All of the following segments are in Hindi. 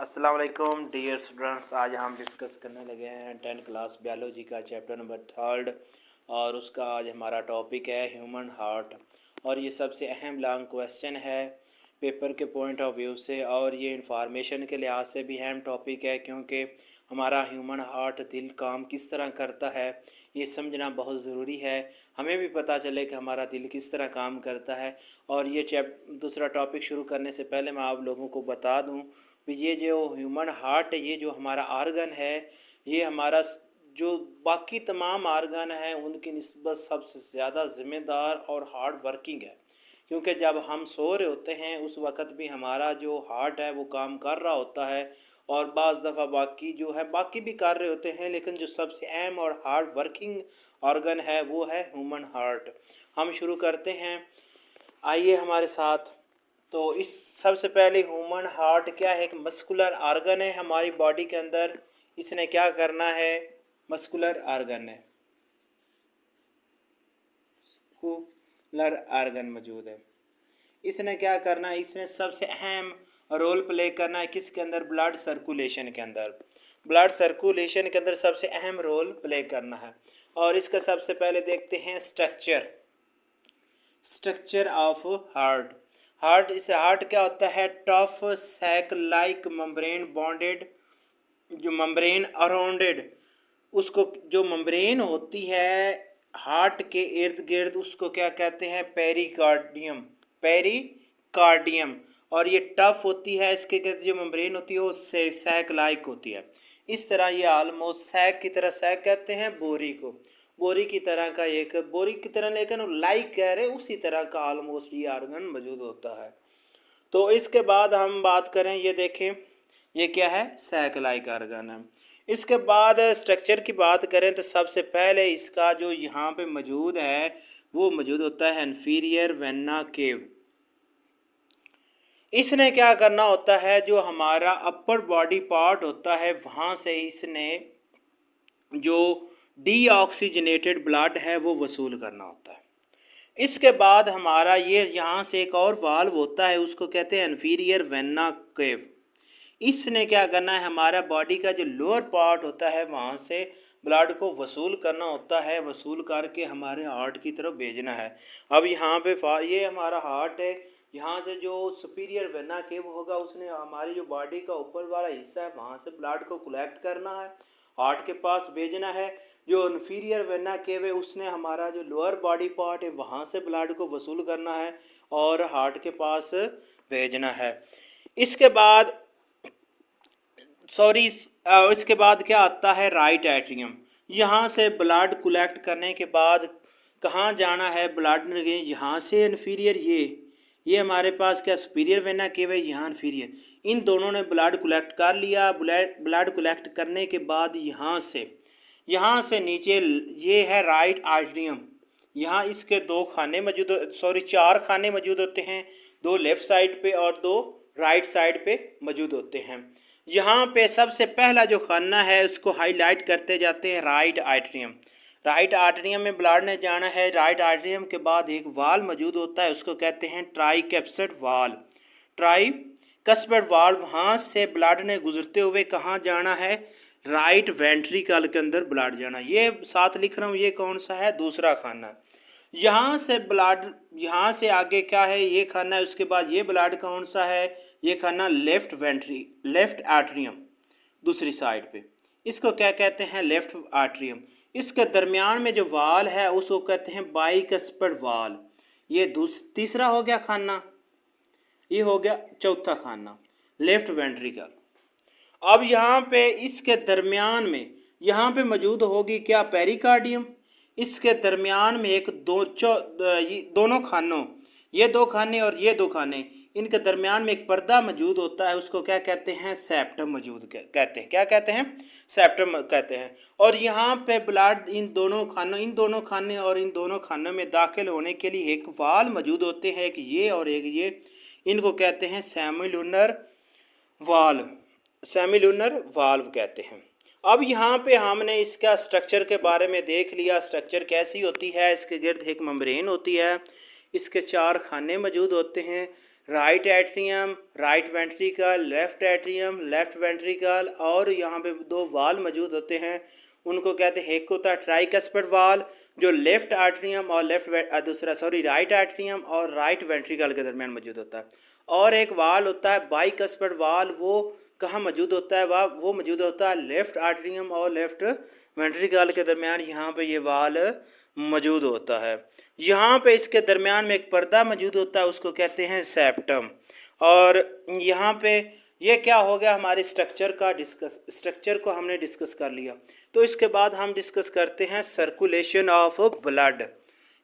अस्सलाम वालेकुम डियर स्टूडेंट्स। आज हम डिस्कस करने लगे हैं 10th क्लास बायोलॉजी का चैप्टर नंबर 3 और उसका आज हमारा टॉपिक है ह्यूमन हार्ट। और ये सबसे अहम लॉन्ग क्वेश्चन है पेपर के पॉइंट ऑफ व्यू से, और ये इंफॉर्मेशन के लिहाज से भी अहम टॉपिक है क्योंकि हमारा ह्यूमन हार्ट दिल काम किस तरह करता है ये समझना बहुत ज़रूरी है। हमें भी पता चले कि हमारा दिल किस तरह काम करता है। और ये दूसरा टॉपिक शुरू करने से पहले मैं आप लोगों को बता दूं कि ये जो ह्यूमन हार्ट है, ये जो हमारा आर्गन है, ये हमारा जो बाकी तमाम आर्गन हैं उनकी निस्बत सबसे ज़्यादा ज़िम्मेदार और हार्ड वर्किंग है। क्योंकि जब हम सो रहे होते हैं उस वक़्त भी हमारा जो हार्ट है वो काम कर रहा होता है, और बाज़ दफ़ा बाकी जो है बाकी भी कर रहे होते हैं, लेकिन जो सबसे अहम और हार्ड वर्किंग ऑर्गन है वो है ह्यूमन हार्ट। हम शुरू करते हैं, आइए हमारे साथ। तो इस सबसे पहले ह्यूमन हार्ट क्या है? एक मस्कुलर आर्गन है हमारी बॉडी के अंदर। इसने क्या करना है? मस्कुलर आर्गन है, मस्कुलर आर्गन मौजूद है। इसने क्या करना है? इसने सबसे अहम रोल प्ले करना है किसके अंदर? ब्लड सर्कुलेशन के अंदर। ब्लड सर्कुलेशन के अंदर सबसे अहम रोल प्ले करना है। और इसका सबसे पहले देखते हैं स्ट्रक्चर ऑफ हार्ट। इस हार्ट क्या होता है? Tough sac like membrane bonded, जो मेम्ब्रेन अराउंडेड, उसको जो मेम्ब्रेन होती है हार्ट के इर्द गिर्द उसको क्या कहते हैं? पेरिकार्डियम। और ये टफ होती है, इसके गिर्द जो मेम्ब्रेन होती है वो सैक लाइक होती है। इस तरह ये आलमोस्ट सैक की तरह, सैक कहते हैं बोरी को, बोरी की तरह का, एक बोरी की तरह लेकिन लाइक कह रहे उसी तरह का आलमोस्ट ये आर्गन मौजूद होता है। तो इसके बाद हम बात करें, ये देखें ये क्या है? सैक लाइक आर्गन है। इसके बाद स्ट्रक्चर की बात करें तो सबसे पहले इसका जो यहाँ पे मौजूद है वो मौजूद होता है इन्फीरियर वेना केव। इसने क्या करना होता है? जो हमारा अपर बॉडी पार्ट होता है वहाँ से इसने जो डीऑक्सीजनेटेड ब्लड है वो वसूल करना होता है। इसके बाद हमारा ये यहाँ से एक और वाल्व होता है, उसको कहते हैं इन्फीरियर वेना केव। इसने क्या करना है? हमारा बॉडी का जो लोअर पार्ट होता है वहाँ से ब्लड को वसूल करना होता है, वसूल करके हमारे हार्ट की तरफ भेजना है। अब यहाँ पे ये हमारा हार्ट है, यहाँ से जो सुपीरियर वेना केव होगा उसने हमारी जो बॉडी का ऊपर वाला हिस्सा है वहाँ से ब्लड को कलेक्ट करना है, हार्ट के पास भेजना है। जो इन्फीरियर वेना केव है उसने हमारा जो लोअर बॉडी पार्ट है वहाँ से ब्लड को वसूल करना है और हार्ट के पास भेजना है। इसके बाद इसके बाद क्या आता है? Right atrium. यहाँ से ब्लड कलेक्ट करने के बाद कहाँ जाना है? ब्लड ने यहाँ से इन्फीरियर, ये हमारे पास क्या सुपीरियर वेना केव है, यहाँ इन्फीरियर, इन दोनों ने ब्लड कलेक्ट कर लिया। ब्लड कलेक्ट करने के बाद यहाँ से नीचे ये है राइट आर्टरियम। यहाँ इसके चार खाने मौजूद होते हैं, दो लेफ्ट साइड पे और दो राइट साइड पे मौजूद होते हैं। यहाँ पे सबसे पहला जो खाना है उसको हाईलाइट करते जाते हैं, राइट आर्टरियम। राइट आर्टरियम में ब्लड ने जाना है। राइट आर्टरियम के बाद एक वाल्व मौजूद होता है, उसको कहते हैं ट्राइकैप्सिड वाल्व। वहाँ से ब्लड ने गुजरते हुए कहाँ जाना है? राइट वेंट्रिकल के अंदर ब्लड जाना। ये साथ लिख रहा हूँ, ये कौन सा है? दूसरा खाना। यहाँ से ब्लड, यहाँ से आगे क्या है? ये खाना है। उसके बाद ये ब्लड कौन सा है? ये खाना लेफ्ट आर्टरियम, दूसरी साइड पे, इसको क्या कहते हैं? Left atrium. इसके दरमियान में जो वाल है उसको कहते हैं बाइकस्पिड वाल। ये तीसरा हो गया खाना, ये हो गया चौथा खाना, लेफ्ट वेंट्रिकल। अब यहाँ पे इसके दरमियान में यहाँ पे मौजूद होगी क्या? पेरिकार्डियम। इसके दरमियान में एक दोनों खानों, ये दो खाने और ये दो खाने, इनके दरमियान में एक पर्दा मौजूद होता है, उसको क्या कहते हैं? सेप्टम मौजूद कहते हैं। क्या कहते हैं? सेप्टम कहते हैं। और यहाँ पे ब्लड इन दोनों खाने और इन दोनों खानों में दाखिल होने के लिए एक वाल मौजूद होते हैं, एक ये और एक ये, इनको कहते हैं सेमिलुनर वाल्व कहते हैं। अब यहाँ पे हमने इसका स्ट्रक्चर के बारे में देख लिया। स्ट्रक्चर कैसी होती है? इसके गिर्द एक मेम्ब्रेन होती है, इसके चार खाने मौजूद होते हैं, right atrium, right ventricle, left atrium, left ventricle, और यहाँ पे दो वाल मौजूद होते हैं, उनको कहते हैं, एक होता है ट्राइकस्पिड वाल जो लेफ्ट एट्रियम और राइट एट्रियम और राइट वेंट्रिकल के दरमियान मौजूद होता है, और एक वाल होता है बाइकस्पिड वाल, वो कहाँ मौजूद होता है, वो मौजूद होता है लेफ्ट एट्रियम और लेफ्ट वेंट्रिकल के दरमियान, यहाँ पे ये वाल मौजूद होता है। यहाँ पे इसके दरमियान में एक पर्दा मौजूद होता है, उसको कहते हैं सेप्टम। और यहाँ पे ये क्या हो गया, हमारे स्ट्रक्चर को हमने डिस्कस कर लिया। तो इसके बाद हम डिस्कस करते हैं सर्कुलेशन ऑफ ब्लड,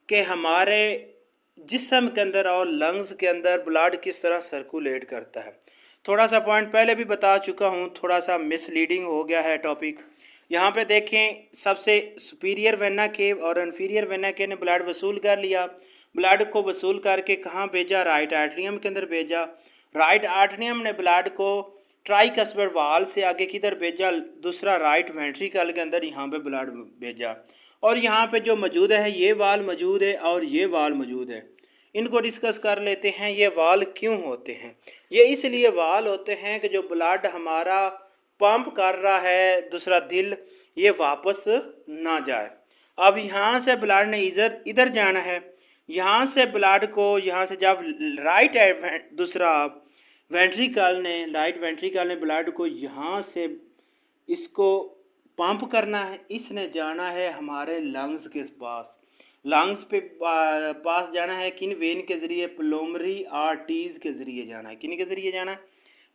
कि हमारे जिस्म के अंदर और लंग्स के अंदर ब्लड किस तरह सर्कुलेट करता है। थोड़ा सा पॉइंट पहले भी बता चुका हूँ, थोड़ा सा मिसलीडिंग हो गया है टॉपिक। यहाँ पे देखें, सबसे सुपीरियर वेना केव और इन्फीरियर वेना केव ने ब्लड वसूल कर लिया। ब्लड को वसूल करके कहाँ भेजा, राइट आर्टरियम के अंदर भेजा। राइट आर्टरियम ने ब्लड को ट्राइकस्पिड वाल से आगे किधर भेजा, दूसरा राइट वेंट्रिकल के अंदर यहाँ पे ब्लड भेजा। और यहाँ पे जो मौजूद है, ये वाल मौजूद है और ये वाल मौजूद है, इनको डिस्कस कर लेते हैं। ये वाल क्यों होते हैं? ये इसलिए वाल होते हैं कि जो ब्लड हमारा पंप कर रहा है, दूसरा दिल, ये वापस ना जाए। अब यहाँ से ब्लड ने इधर जाना है, यहाँ से ब्लड को, यहाँ से जब राइट वेंट्रिकल ने ब्लड को यहाँ से इसको पंप करना है, इसने जाना है हमारे लंग्स के पास। लंग्स पे पास जाना है किन वेन के ज़रिए, प्लूमरी आर्टरीज के ज़रिए जाना है। किन के ज़रिए जाना है?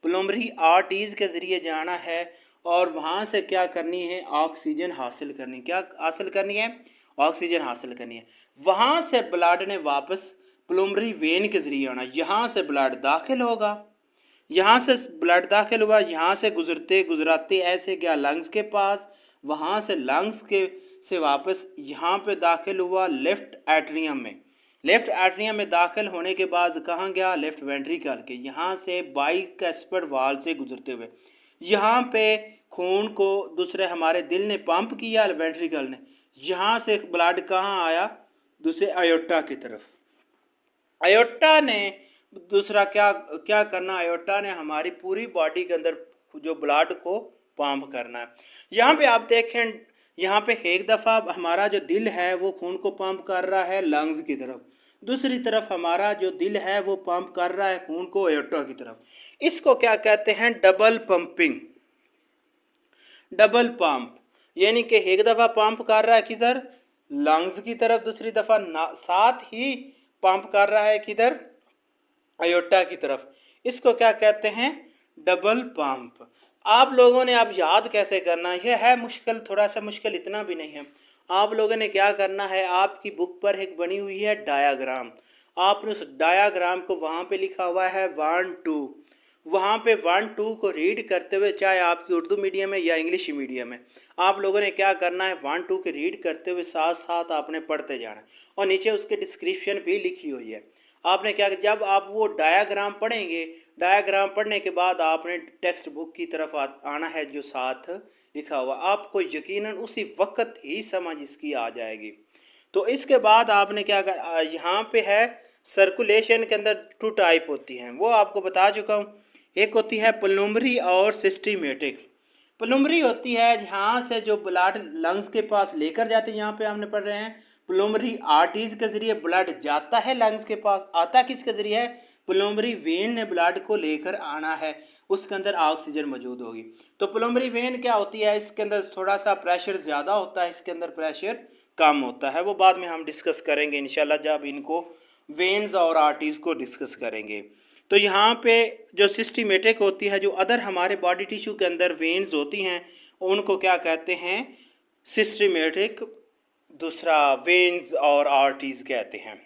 प्लूमरी आर्टरीज के ज़रिए जाना है। और वहाँ से क्या करनी है, ऑक्सीजन हासिल करनी। क्या हासिल करनी है? ऑक्सीजन हासिल करनी है। वहाँ से ब्लड ने वापस प्लूमरी वेन के ज़रिए आना, यहाँ से ब्लड दाखिल होगा, यहाँ से ब्लड दाखिल हुआ, यहाँ से गुजराते ऐसे गया लंग्स के पास, वहाँ से लंग्स के से वापस यहाँ पे दाखिल हुआ लेफ्ट एट्रियम में। लेफ्ट एट्रियम में दाखिल होने के बाद कहाँ गया? लेफ्ट वेंट्रिकल के, यहाँ से बाइकस्पिड वाल से गुजरते हुए यहाँ पे खून को दूसरे हमारे दिल ने पंप किया, वेंट्रिकल ने, यहाँ से ब्लड कहाँ आया? दूसरे आयोटा की तरफ। आयोटा ने दूसरा क्या करना, आयोटा ने हमारी पूरी बॉडी के अंदर जो ब्लड को पंप करना है। यहाँ पे आप देखें, यहाँ पे एक दफ़ा हमारा जो दिल है वो खून को पंप कर रहा है लंग्स की तरफ, दूसरी तरफ हमारा जो दिल है वो पंप कर रहा है खून को एयोर्टा की तरफ। इसको क्या कहते हैं? Double pumping, double pump. यानी कि एक दफ़ा पंप कर रहा है किधर? लंग्स की तरफ, दूसरी दफ़ा साथ ही पंप कर रहा है किधर? एयोर्टा की तरफ। इसको क्या कहते हैं? Double pump. आप लोगों ने अब याद कैसे करना, यह है मुश्किल, थोड़ा सा मुश्किल, इतना भी नहीं है। आप लोगों ने क्या करना है, आपकी बुक पर एक बनी हुई है डायाग्राम, आपने उस डायाग्राम को वहाँ पे लिखा हुआ है 1 2, वहाँ पे 1 2 को रीड करते हुए, चाहे आपकी उर्दू मीडियम है या इंग्लिश मीडियम है, आप लोगों ने क्या करना है, 1 2 के रीड करते हुए साथ साथ आपने पढ़ते जाना है। और नीचे उसके डिस्क्रिप्शन भी लिखी हुई है। आपने क्या, जब आप वो डायाग्राम पढ़ेंगे, डायाग्राम पढ़ने के बाद आपने टेक्स्ट बुक की तरफ आना है जो साथ लिखा हुआ, आपको यकीनन उसी वक्त ही समझ इसकी आ जाएगी। तो इसके बाद आपने क्या कर, यहाँ पे है सर्कुलेशन के अंदर 2 टाइप होती हैं, वो आपको बता चुका हूँ। एक होती है प्लूमरी और सिस्टमेटिक। प्लूमरी होती है यहाँ से जो ब्लड लंग्स के पास लेकर जाते हैं, यहाँ पे हमने पढ़ रहे हैं प्लूमरी आर्टरीज के जरिए ब्लड जाता है लंग्स के पास, आता किसके जरिए है? प्लूमरी वेन ने ब्लड को लेकर आना है, उसके अंदर ऑक्सीजन मौजूद होगी। तो प्लूमरी वेन क्या होती है, इसके अंदर थोड़ा सा प्रेशर ज़्यादा होता है, इसके अंदर प्रेशर कम होता है, वो बाद में हम डिस्कस करेंगे इंशाल्लाह जब इनको वेन्स और आर्टरीज को डिस्कस करेंगे। तो यहाँ पे जो सिस्टमेटिक होती है, जो अदर हमारे बॉडी टिश्यू के अंदर वेन्स होती हैं, उनको क्या कहते हैं? सिस्टमेटिक, दूसरा वेन्स और आर्टरीज कहते हैं।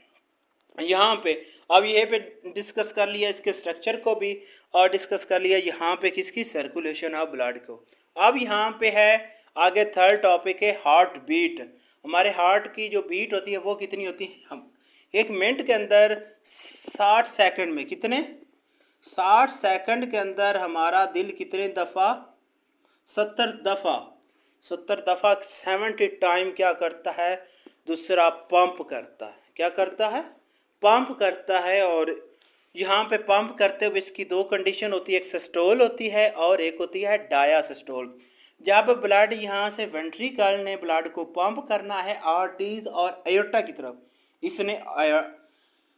यहाँ पे अब ये पे डिस्कस कर लिया, इसके स्ट्रक्चर को भी और डिस्कस कर लिया, यहाँ पे किसकी? सर्कुलेशन ऑफ ब्लड को। अब यहाँ पे है आगे थर्ड टॉपिक है हार्ट बीट। हमारे हार्ट की जो बीट होती है वो कितनी होती है? हम 1 मिनट के अंदर 60 सेकंड में, कितने? 60 सेकंड के अंदर हमारा दिल कितने दफ़ा? 70 दफ़ा, 70 दफ़ा 70 टाइम क्या करता है? दूसरा पंप करता है। क्या करता है? पंप करता है। और यहाँ पे पंप करते हुए इसकी दो कंडीशन होती है, एक सिस्टोल होती है और एक होती है डायासिस्टोल। जब ब्लड यहाँ से वेंट्रिकल ने ब्लड को पंप करना है आर्टरीज और एयोर्टा की तरफ, इसने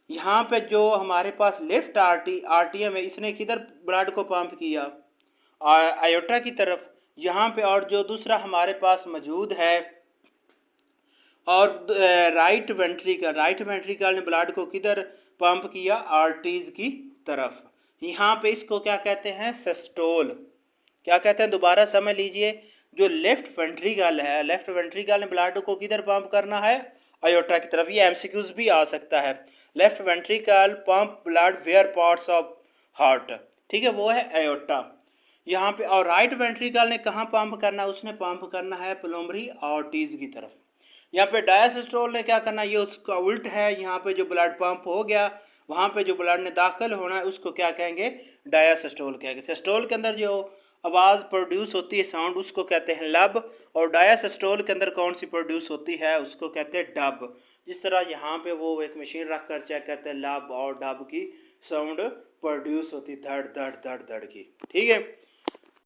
यहाँ पे जो हमारे पास लेफ्ट आरटीएम है, इसने किधर ब्लड को पंप किया, आयोटा की तरफ। यहाँ पे और जो दूसरा हमारे पास मौजूद है और राइट वेंट्रिकल ने ब्लड को किधर पंप किया, आर्टरीज की तरफ। यहाँ पे इसको क्या कहते हैं, सिस्टोल। क्या कहते हैं, दोबारा समझ लीजिए। जो लेफ्ट वेंट्रिकल है, लेफ्ट वेंट्रिकल ने ब्लड को किधर पंप करना है, आयोटा की तरफ। ये एमसीक्यूज भी आ सकता है। Left ventricle pump blood where parts of heart, ठीक है, वो है एयोटा यहाँ पे। और राइट वेंट्रिकल ने कहाँ पंप करना है, उसने पंप करना है प्लुमरी आर्टरीज की तरफ। यहाँ पे डायसिस्टोल ने क्या करना है, ये उसका उल्ट है। यहाँ पे जो ब्लड पंप हो गया, वहाँ पे जो ब्लड ने दाखिल होना है उसको क्या कहेंगे, डायसिस्टोल कहेंगे। सिस्टोल के अंदर जो आवाज़ प्रोड्यूस होती है, साउंड, उसको कहते हैं लब। और डायसिस्टोल के अंदर कौन सी प्रोड्यूस होती है, उसको कहते हैं डब। जिस तरह यहाँ पे वो एक मशीन रख कर चेक करते हैं, लब और डब की साउंड प्रोड्यूस होती धड़ धड़ धड़ धड़ की, ठीक है।